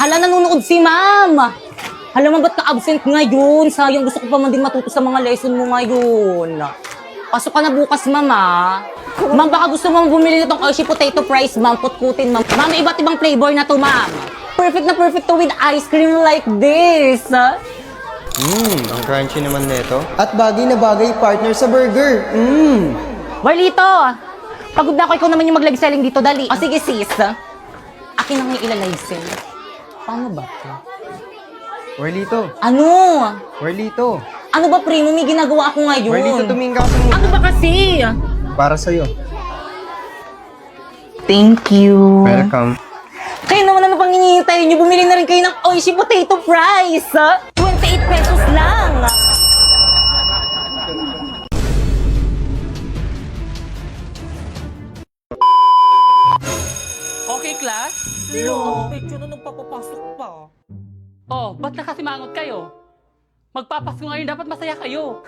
Hala, nanonood si ma'am. Hala, ma, ba't ka-absent ngayon? Sayang, gusto ko pa man din matuto sa mga lesson mo ngayon. Pasok ka na bukas, ma'am, ah. Ma'am, baka gusto mo bumili nitong Hershey Potato Fries, ma'am. Putkutin, ma'am. Ma'am, may iba't ibang flavor na to, ma'am. Perfect na perfect to with ice cream like this. Ang crunchy naman nito. At bagay na bagay partner sa burger. Warlito, pagod na ako. Ikaw naman yung mag-live selling dito. Dali. O sige, sis. Akin na nga yung ilalive sell. Paano ba? Warlito. Ano? Warlito. Ano ba, primo? May ginagawa ako ngayon. Warlito, tumingin ka kasi muna. Ano ba kasi? Para sa'yo. Thank you. Welcome. Kayo naman ano pang hinihintay nyo? Bumili na rin kayo ng Oishi Potato Fries. 28 pesos lang. Okay, class? Hello? Medyo na nagpapapasok pa. Oh, ba't nakasimangot kayo? Magpapasko ngayon, dapat masaya kayo.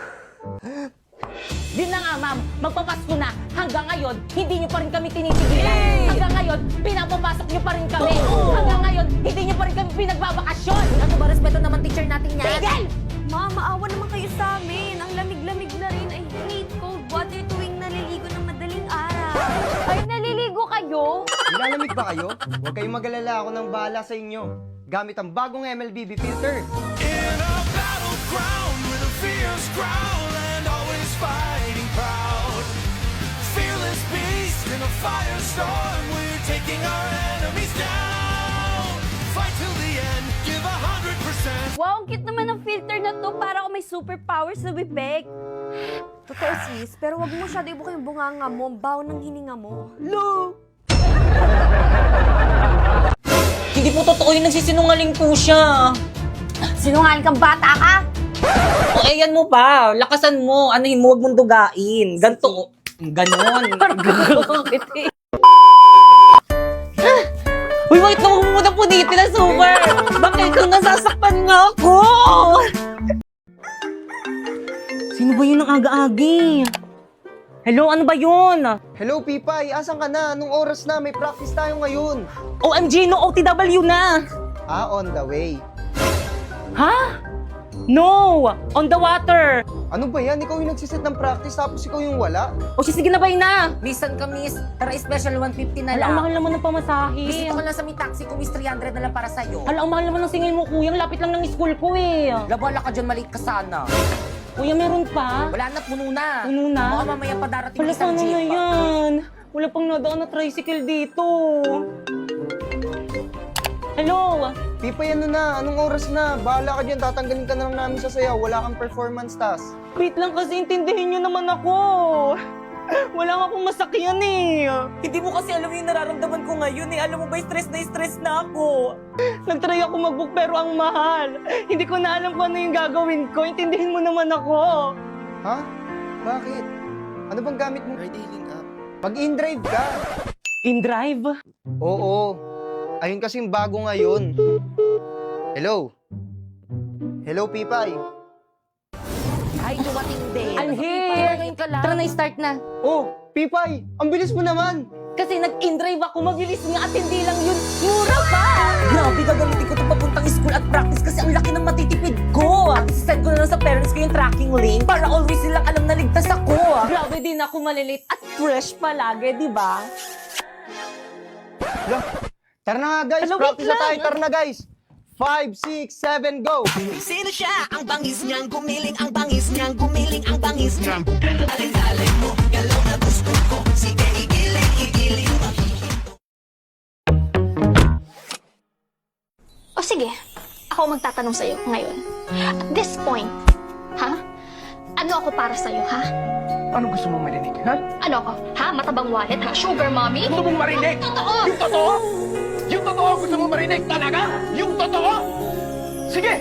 Yun na nga, ma'am. Magpapasko na. Hanggang ngayon, hindi nyo pa rin kami tinitigilan. Hanggang ngayon, pinapapasok nyo pa rin kami. Hanggang ngayon, hindi nyo pa rin kami pinagbabakasyon. Ano ba, respeto naman teacher natin yan? Tigil! Ma, maawa naman kayo sa amin. Ang lamig-lamig na rin. I hate cold water tuwing naliligo ng madaling araw. Ay, naliligo kayo? Nilalamig ba kayo? Huwag kayong mag-alala, ako nang bahala sa inyo. Gamit ang bagong MLBB filter. In a battleground with a fierce growl and always fighting proud. Fearless beast in a firestorm, we're taking our enemies down. Fight till the end, give 100%. Wow, ang cute naman ng filter na to. Para ako may superpowers sa bibig. Totoo, sis. Pero wag mo masyado ibuka yung bunganga mo. Ang baho ng hininga mo. Lo! Hindi po totoo yung nagsisinungaling po siya. Sinungaling kang bata ka? O, ayan mo pa. Lakasan mo. Anuhin mo, huwag mong dugain. Ganto. Ganon. Uy, wait na mo muna po dito na super. Bakit kang nasasaktan nga ako? Sino ba yun ang aga-agi? Hello, ano ba yun? Hello, Pipay. Asan ka na? Anong oras na? May practice tayo ngayon. OMG, no OTW na. On the way. Ha? No! On the water! Ano ba yan? Ikaw yung nagsiset ng practice tapos ikaw yung wala? O sige na ba yun na? Misan ka, miss. Tara, special 150 na lang. Ang mahal naman ng pamasahe. Bisita ko lang sa may taxi ko, miss. 300 na lang para sa'yo. Ang mahal naman ng singil mo, kuya. Ang lapit lang ng school ko eh. Labala ka dyan, maliit ka sana. Kuya, meron pa? Wala na, puno na. Puno na? Baka mamaya pa darating Wala isang sana jeep. na yan. Wala pang nadaan na tricycle dito. Hello? Pipay, ano na? Anong oras na? Bahala ka dyan. Tatanggalin ka na lang namin sa sayaw. Wala kang performance task. Wait lang kasi intindihin nyo naman ako. Wala nga akong masakyan eh. Hindi mo kasi alam yung nararamdaman ko ngayon eh. Alam mo ba, stress na ako. Nagtry ako mag-book pero ang mahal. Hindi ko na alam kung ano yung gagawin ko. Intindihin mo naman ako. Ha? Bakit? Ano bang gamit mo? Ride-hailing app. Mag-in-drive ka. In-drive? Oo. Ayun kasing bago ngayon. Hello? Hello, Pipay? Ay, dumating din. I'm here. Ngayon ka lang. Tara na, start na. Oh, Pipay! Ang bilis mo naman! Kasi nag-in-drive ako, mabilis nga at hindi lang yun. Mura pa! Grabe, gagamitin ko ito papuntang school at practice kasi ang laki ng matitipid ko. At send ko na lang sa parents ko yung tracking link para always silang alam na ligtas ako. Grabe din ako malilate at fresh palagi, di ba? Hala, tara na nga, guys! Hello, Practice wait na tayo! lang. Tara na, guys! 5, 6, 7, go! Sino siya? Ang bangis niyang gumiling, ang bangis niyang gumiling, ang bangis niyang alin-alin mo, galaw na gusto ko. Sige, igiling, igiling. O sige, ako magtatanong sa'yo ngayon. At this point, ha? Ano ako para sa'yo, ha? Ano gusto mong marinig, ha? Ano ako? Ha? Matabang wallet, ha? Sugar mommy? Gusto mong marinig? Totoo! Yung totoo? Yung totoo gusto mong marinig talaga? Yung totoo? Sige!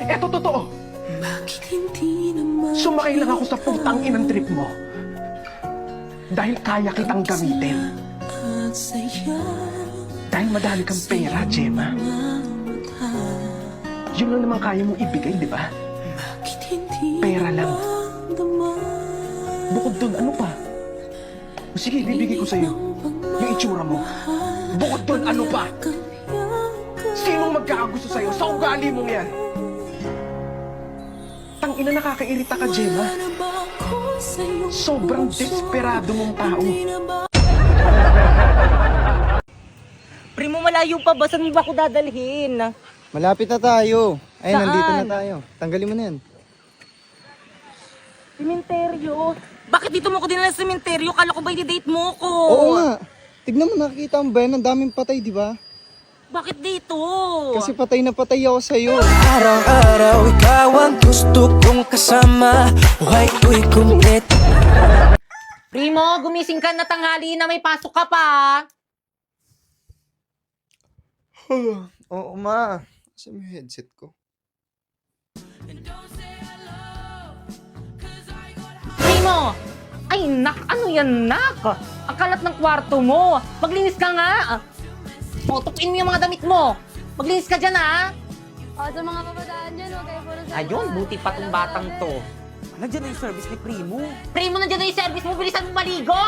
Eto totoo. Sumakay lang ako sa putang inang trip mo. Dahil kaya kitang gamitin. Dahil madami kang pera, Gemma. Yun lang naman kaya mong ibigay, di ba? Pera lang. Bukod dun, ano pa? O sige, bibigay ko sa'yo yung itsura mo. Bukod dun, ano pa? Sino pagkakagusto sa'yo sa ugali mong yan. Tangina, nakakairita ka, Gemma. Sobrang desperado mong tao. Primo, malayo pa ba? Saan mo ba ako dadalhin? Malapit na tayo. Ayun, Saan? nandito na tayo. Tanggalin mo na yan. Sementeryo. Bakit dito mo ko dinala sa sementeryo? Kala ko ba i-date mo ko? Oo nga. Tignan mo, nakikita mo ba yan? Ang daming patay, di ba? Bakit dito? Kasi patay na patay ako sa'yo. Araw-araw ikaw ang gusto kong kasama. Buhay ko'y kumplet. Primo, gumising ka na, tanghali na, may pasok ka pa. Oo, ma. Kasi may headset ko. Primo! Ay, nak! Ano yan, nak? Ang kalat ng kwarto mo. Maglinis ka nga. O, tupuin mo yung mga damit mo. Maglinis ka dyan, ha? Sa mga kabataan dyan, kayo po sa Ayun, buti pa tong batang to. Nandiyan na yung service ni Primo. Primo, nandiyan na yung service mo. Bilisan mo maligo.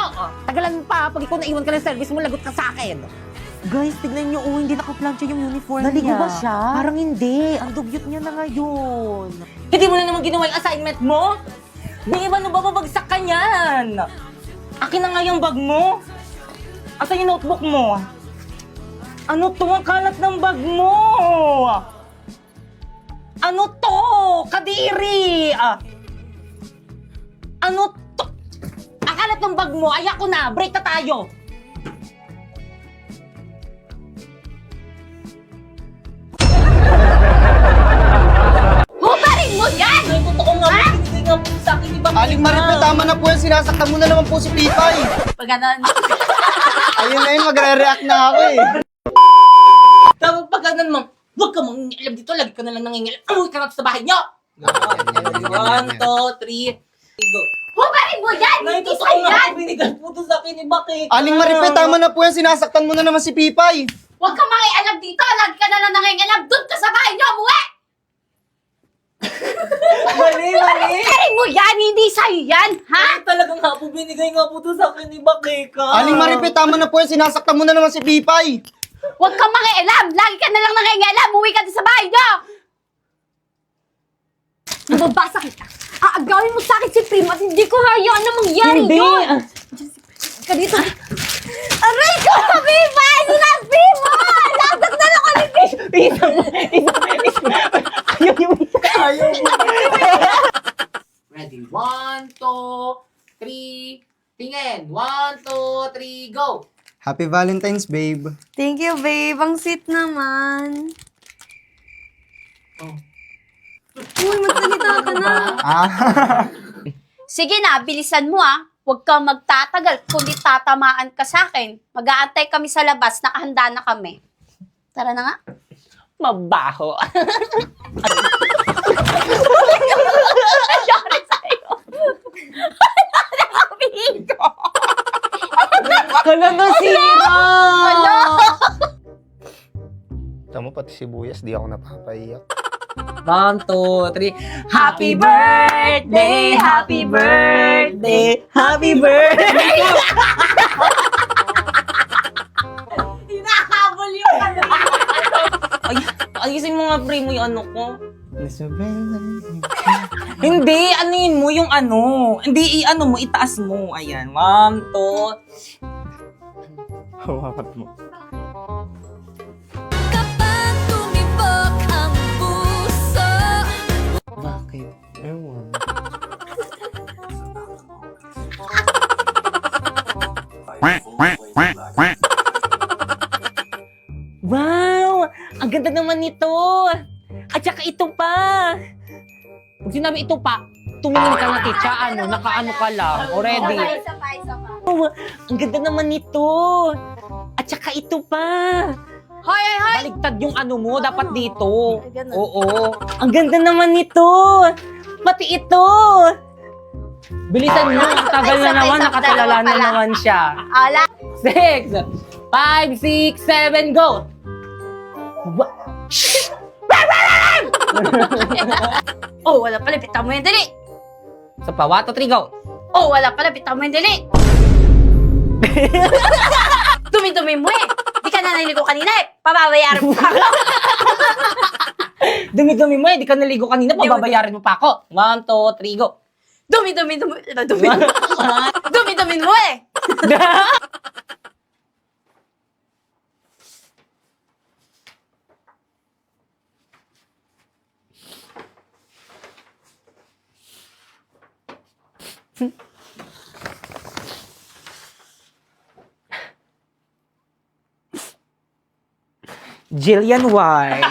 Tagalan mo pa. Pag ikaw naiwan ka ng service mo, lagot ka sa akin. Guys, tignan nyo, hindi nakaplansya yung uniform Naligo niya. ba siya? Parang hindi. Ang dugyot niya na ngayon. Hindi mo na naman ginawa yung assignment mo? Di ba ba babagsak ka niyan? Akin na nga yung bag mo. Asan yung notebook mo? Ano to? Ang kalat ng bag mo! Ano to? Kadiri! Ano to? Ang kalat ng bag mo, ayak ko na! Break na tayo! Hubarin mo yan! Ay, totoo nga, binigay nga po sa akin, di ba? Aling Maripel, tama na po yan. Sinasaktan mo na naman po si Pipay. Pag ganon. Ayun na yun, magre-react na ako eh. Tapos pag ganon mo, huwag ka mangingialam dito, lagi ka na lang nangingialam. Umuwi ka na sa bahay niyo! 1, 2, 3, go. Hubarin mo yan! Nay, Hindi totoo sa'yo nga, yan! binigay po to sa akin ni Bakit. Aling Maripel, tama na po yan. Sinasaktan mo na naman si Pipay. Huwag kang makialam dito! Lagi ka na lang nangingialam! Doon ka sa bahay niyo! Umuwi! Mali, mali. Hubarin mo yan! Hindi sa'yo yan! Ha? Talagang nga po, binigay nga po to sa akin ni Bakika. Aling Maripel, tama na po yan. Sinasaktan mo na naman si Pipay. Huwag kang makialam! Lagi ka na lang nangingialam! Umuwi ka din sa bahay niyo! Mababasa kita! Aagawin mo sa akin si Primo at hindi ko hayaan na mangyari Hindi. yun! Ka dito! Aray ko! Viva! Sinabi mo! Nasaktan ako ni Viva! Ayaw mo. Ready? 1, 2, 3. Tingin. 1, 2, 3, go. Happy Valentine's, babe. Thank you, babe. Ang sweet naman. Oh. Uy, magsalita ka na. Sige na, bilisan mo ah. Huwag kang magtatagal, kundi tatamaan ka sa akin. Mag-aantay kami sa labas, nakahanda na kami. Tara na nga. Mabaho. Sorry sa'yo. Nakapito. Kala nasira. Tama, pati sibuyas, di ako napapaiyak. 1, 2, 3. Happy birthday! Happy birthday! Happy birthday! Hinahabol yung ano. Ay, ayusin mo nga, pre, mo yung ano ko. Hindi, anuin mo yung ano. Hindi, i-ano mo, itaas mo. Ayan, 1, 2. Hawakan mo. Kapag tumibok ang puso. Bakit? Ewan. Wow! Ang ganda naman nito! At saka ito pa! Pag sinabi ito pa, tumingin ka na, titsa, ano, nakaano ka lang, already. Isa pa. Oh, ang ganda naman nito! At saka ito pa! Hoy! Baligtad yung ano mo, dapat dito. Ay, ganun. Oo. Ang ganda naman nito! Pati ito! Bilisan mo, ang tagal na naman, nakatulala na naman siya. Ala. 6, 5, 6, 7, go! Oh, wala pala. Bitawan mo yung dali. Sa pa, 1, 2, 3, go! Oh, wala pala. Bitawan mo yung dali. Dumi-dumi mo eh. Di ka na naligo kanina eh. Pababayaran mo pa ako. Dumi-dumi mo eh, di ka naligo kanina, pababayarin mo pa ako. 1, 2, 3, go. Dumi-dumi mo eh! Jillian Ward.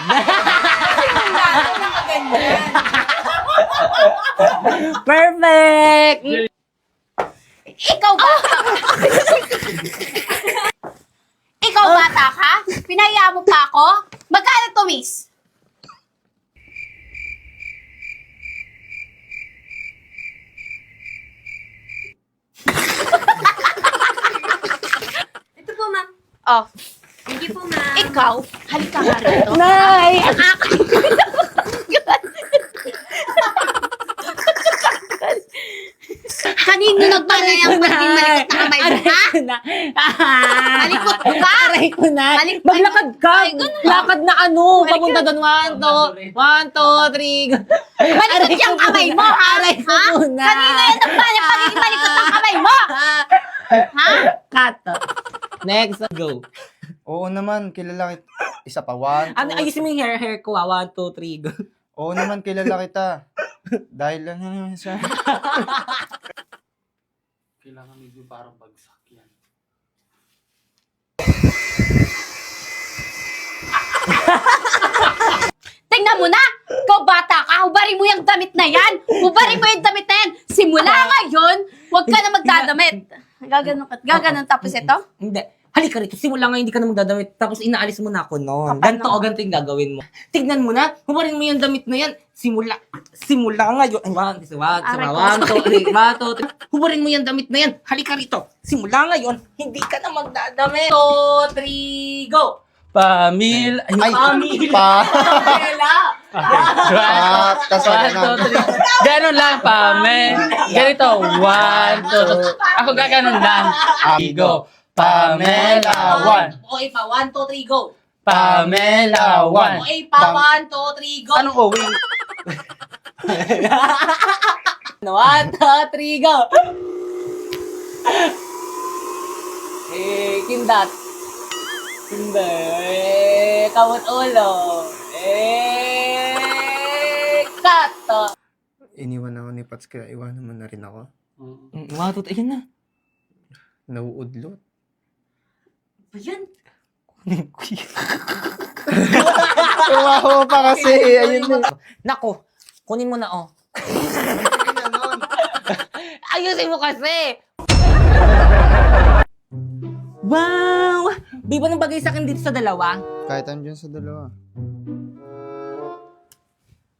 Perfect! Ikaw ba? Ikaw bata ka? Pinaya mo pa ako? Magkano to, miss? Ito po, ma'am. Oh. Thank you po, ma'am. Ikaw, halika nga rito. Nay! Kanino nagpanayang pagiging malikot na kamay mo, ha? Malikot ka? Aray ko na. Malik- Maglakad ka. Ay, ganun. Lakad na ano. Papunta doon. 1, 2, 3. Malikot yung kamay mo, ha? Aray ko Ha? muna. Kanino yung nagpanayang pagiging malikot ng kamay mo? Ha? Cut. Next. Go. Oo naman, kilala kita. Isa pa, 1, Ano, ayusin mo yung hair ko. 1, 2, 3, go. Oo naman, kilala kita. Dahil lang naman sa... Kailangan medyo parang bagsak yan. Tingnan mo na! Ikaw bata ka, hubarin mo yung damit na yan! Hubarin mo yung damit na yan! Simula ngayon, huwag ka na magdadamit! Gaganon tapos ito? Hindi. Halika rito. Simula nga hindi ka na magdadamit. Tapos inaalis mo na ako noon. Ganto o ganito yung gagawin mo. Tignan mo na. Hubarin mo yung damit na yan. Simula ngayon. Ay, 1, 2, 3. Hubarin mo yung damit na yan. Halika rito. Simula ngayon, hindi ka na magdadamit. 2, 3, go! Pamil... Ay, Pamil... Pamela! kasama na. 1, 2, 3. Ganon lang, Pamel. Ganito. 1, 2, 3. Ako gaganon lang. Go. Pamela 1. Okay pa. 1, 2, 3, go! Pamela 1. Okay pa. 1, 2, 3, go! Anong Owen? 1, 2, 3, go! Kindat. Hindi. Kamot ulo. Cut. Iniwan ako ni Pats, kaya iwanan mo na rin ako. Watot, ayun na. Nauudlot. Ayan. Tumaho pa kasi. Ayun na. Nako, kunin mo na, oh. Ayusin mo kasi. Wow! Di ba nang bagay sa akin dito sa dalawa? Kahit andyan sa dalawa.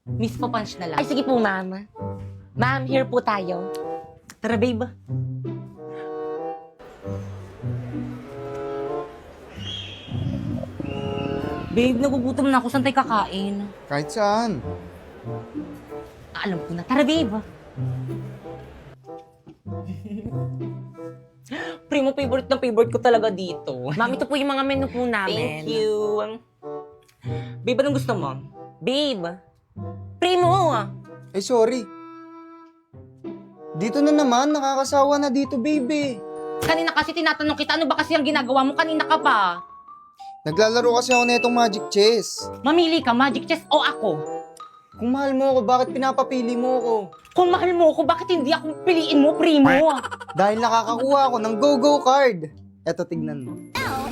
Miss po punch na lang. Ay, sige po, ma'am. Ma'am, here po tayo. Tara, babe. Babe, nagugutom na ako. Saan tayo kakain? Kahit saan. Alam ko na. Tara, babe. Primo, favorite na favorite ko talaga dito. Ma'am, ito po yung mga menu po namin. Thank you. Babe, anong gusto mo? Babe. Primo. Eh, sorry. Dito na naman, nakakasawa na dito, baby. Kanina kasi tinatanong kita, ano ba kasi ang ginagawa mo? Kanina ka pa. Naglalaro kasi ako na itong Magic Chess. Mamili ka, Magic Chess o ako? Kung mahal mo ako, bakit pinapapili mo ako? Kung mahal mo ako, bakit hindi ako piliin mo, Primo? Dahil nakakakuha ako ng Go-Go card. Eto, tignan mo.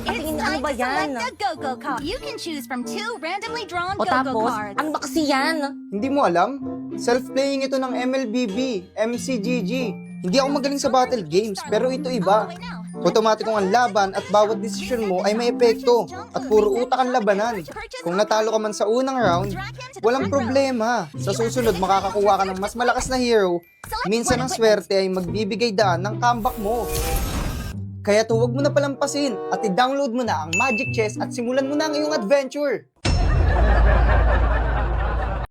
Tingin ano ba yan? Go-Go card. You can choose from 2 randomly drawn O Go-Go tapos, cards. ano ba kasi yan? Hindi mo alam? Self-playing ito ng MLBB, MCGG. Hindi ako magaling sa battle games, pero ito iba. Otomatikong ang laban at bawat desisyon mo ay may epekto at puro utak ang labanan. Kung natalo ka man sa unang round, walang problema. Sa susunod, makakakuha ka ng mas malakas na hero. Minsan ang swerte ay magbibigay daan ng comeback mo. Kaya huwag mo na palampasin at i-download mo na ang Magic Chess at simulan mo na ang iyong adventure.